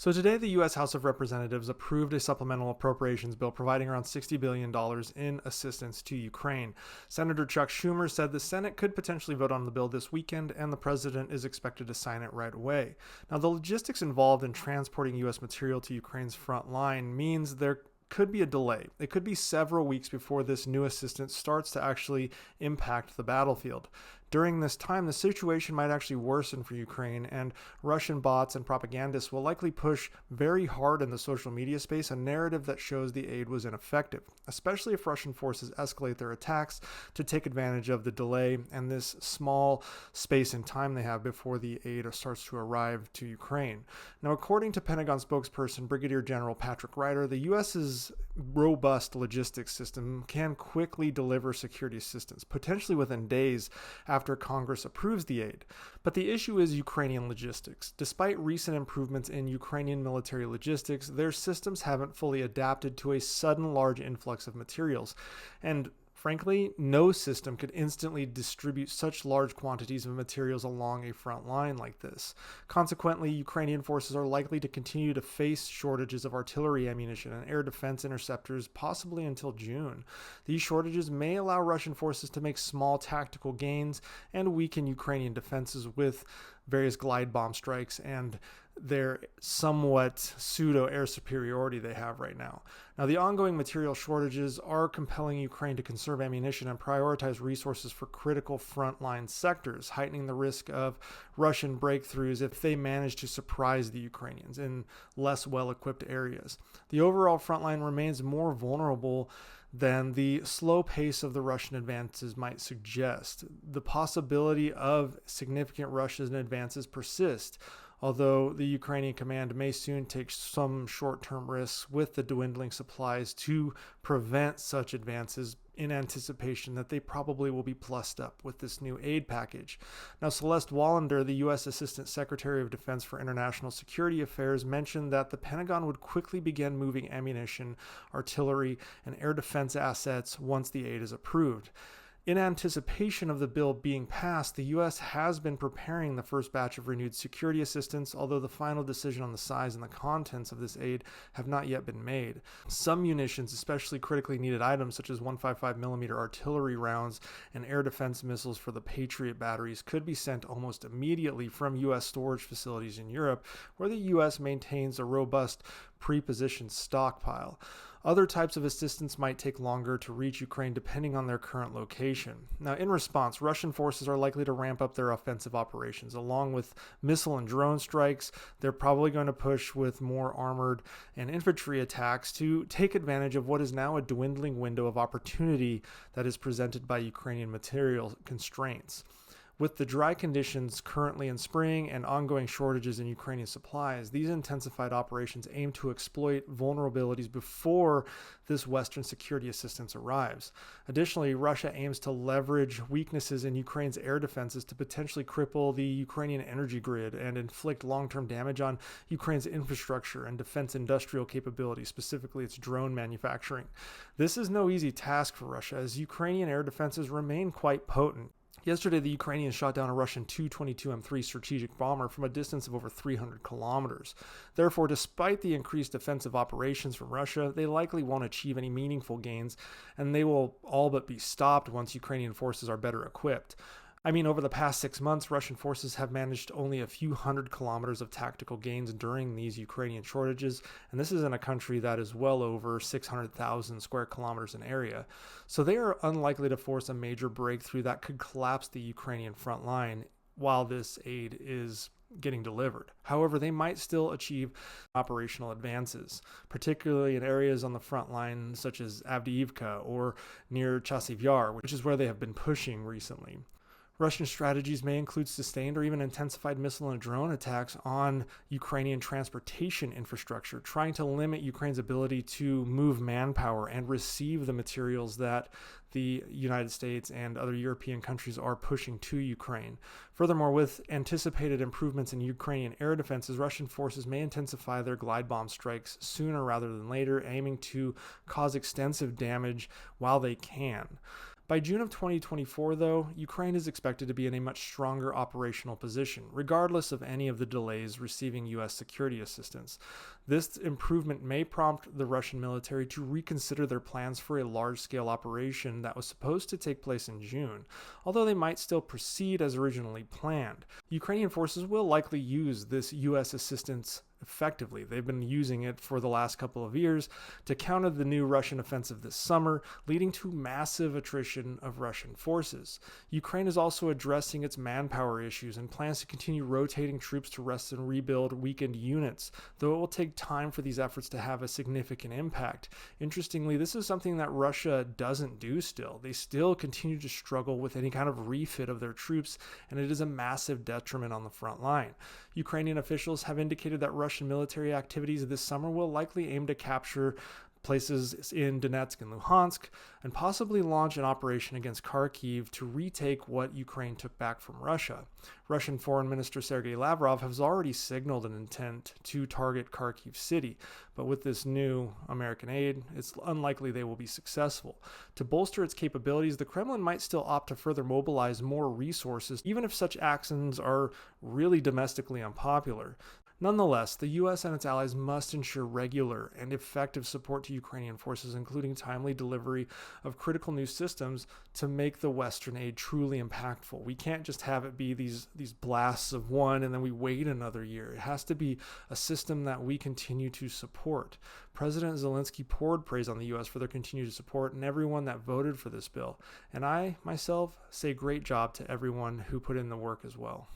So today, the U.S. House of Representatives approved a supplemental appropriations bill providing around $60 billion in assistance to Ukraine. Senator Chuck Schumer said the Senate could potentially vote on the bill this weekend, and the president is expected to sign it right away. Now, the logistics involved in transporting U.S. material to Ukraine's front line means there could be a delay. It could be several weeks before this new assistance starts to actually impact the battlefield. During this time, the situation might actually worsen for Ukraine, and Russian bots and propagandists will likely push very hard in the social media space a narrative that shows the aid was ineffective, especially if Russian forces escalate their attacks to take advantage of the delay and this small space in time they have before the aid starts to arrive to Ukraine. Now, according to Pentagon spokesperson Brigadier General Patrick Ryder, the U.S.'s robust logistics system can quickly deliver security assistance, potentially within days after Congress approves the aid. But the issue is Ukrainian logistics. Despite recent improvements in Ukrainian military logistics, their systems haven't fully adapted to a sudden large influx of materials. And frankly, no system could instantly distribute such large quantities of materials along a front line like this. Consequently, Ukrainian forces are likely to continue to face shortages of artillery ammunition and air defense interceptors, possibly until June. These shortages may allow Russian forces to make small tactical gains and weaken Ukrainian defenses with various glide bomb strikes and their somewhat pseudo air superiority they have right now. Now, the ongoing material shortages are compelling Ukraine to conserve ammunition and prioritize resources for critical frontline sectors, heightening the risk of Russian breakthroughs if they manage to surprise the Ukrainians in less well-equipped areas. The overall frontline remains more vulnerable than the slow pace of the Russian advances might suggest. The possibility of significant Russian advances persist, although the Ukrainian command may soon take some short-term risks with the dwindling supplies to prevent such advances in anticipation that they probably will be plussed up with this new aid package. Now, Celeste Wallander, the U.S. Assistant Secretary of Defense for International Security Affairs, mentioned that the Pentagon would quickly begin moving ammunition, artillery, and air defense assets once the aid is approved. In anticipation of the bill being passed, the U.S. has been preparing the first batch of renewed security assistance, although the final decision on the size and the contents of this aid have not yet been made. Some munitions, especially critically needed items such as 155mm artillery rounds and air defense missiles for the Patriot batteries, could be sent almost immediately from U.S. storage facilities in Europe, where the U.S. maintains a robust pre-positioned stockpile. Other types of assistance might take longer to reach Ukraine depending on their current location. Now, in response, Russian forces are likely to ramp up their offensive operations. Along with missile and drone strikes, they're probably going to push with more armored and infantry attacks to take advantage of what is now a dwindling window of opportunity that is presented by Ukrainian material constraints. With the dry conditions currently in spring and ongoing shortages in Ukrainian supplies, these intensified operations aim to exploit vulnerabilities before this Western security assistance arrives. Additionally, Russia aims to leverage weaknesses in Ukraine's air defenses to potentially cripple the Ukrainian energy grid and inflict long-term damage on Ukraine's infrastructure and defense industrial capabilities, specifically its drone manufacturing. This is no easy task for Russia, as Ukrainian air defenses remain quite potent. Yesterday, the Ukrainians shot down a Russian Tu-22M3 strategic bomber from a distance of over 300 kilometers. Therefore, despite the increased defensive operations from Russia, they likely won't achieve any meaningful gains, and they will all but be stopped once Ukrainian forces are better equipped. Over the past 6 months, Russian forces have managed only a few hundred kilometers of tactical gains during these Ukrainian shortages, and this is in a country that is well over 600,000 square kilometers in area. So they are unlikely to force a major breakthrough that could collapse the Ukrainian front line while this aid is getting delivered. However, they might still achieve operational advances, particularly in areas on the front line such as Avdiivka or near Chasiv Yar, which is where they have been pushing recently. Russian strategies may include sustained or even intensified missile and drone attacks on Ukrainian transportation infrastructure, trying to limit Ukraine's ability to move manpower and receive the materials that the United States and other European countries are pushing to Ukraine. Furthermore, with anticipated improvements in Ukrainian air defenses, Russian forces may intensify their glide bomb strikes sooner rather than later, aiming to cause extensive damage while they can. By June of 2024, though, Ukraine is expected to be in a much stronger operational position, regardless of any of the delays receiving U.S. security assistance. This improvement may prompt the Russian military to reconsider their plans for a large-scale operation that was supposed to take place in June, although they might still proceed as originally planned. Ukrainian forces will likely use this U.S. assistance effectively. They've been using it for the last couple of years to counter the new Russian offensive this summer, leading to massive attrition of Russian forces. Ukraine is also addressing its manpower issues and plans to continue rotating troops to rest and rebuild weakened units, though it will take time for these efforts to have a significant impact. Interestingly, this is something that Russia doesn't do still. They still continue to struggle with any kind of refit of their troops, and it is a massive detriment on the front line. Ukrainian officials have indicated that Russian military activities this summer will likely aim to capture places in Donetsk and Luhansk, and possibly launch an operation against Kharkiv to retake what Ukraine took back from Russia. Russian Foreign Minister Sergei Lavrov has already signaled an intent to target Kharkiv city, but with this new American aid, it's unlikely they will be successful. To bolster its capabilities, the Kremlin might still opt to further mobilize more resources, even if such actions are really domestically unpopular. Nonetheless, the U.S. and its allies must ensure regular and effective support to Ukrainian forces, including timely delivery of critical new systems to make the Western aid truly impactful. We can't just have it be these blasts of one and then we wait another year. It has to be a system that we continue to support. President Zelensky poured praise on the U.S. for their continued support and everyone that voted for this bill. And I, myself, say great job to everyone who put in the work as well.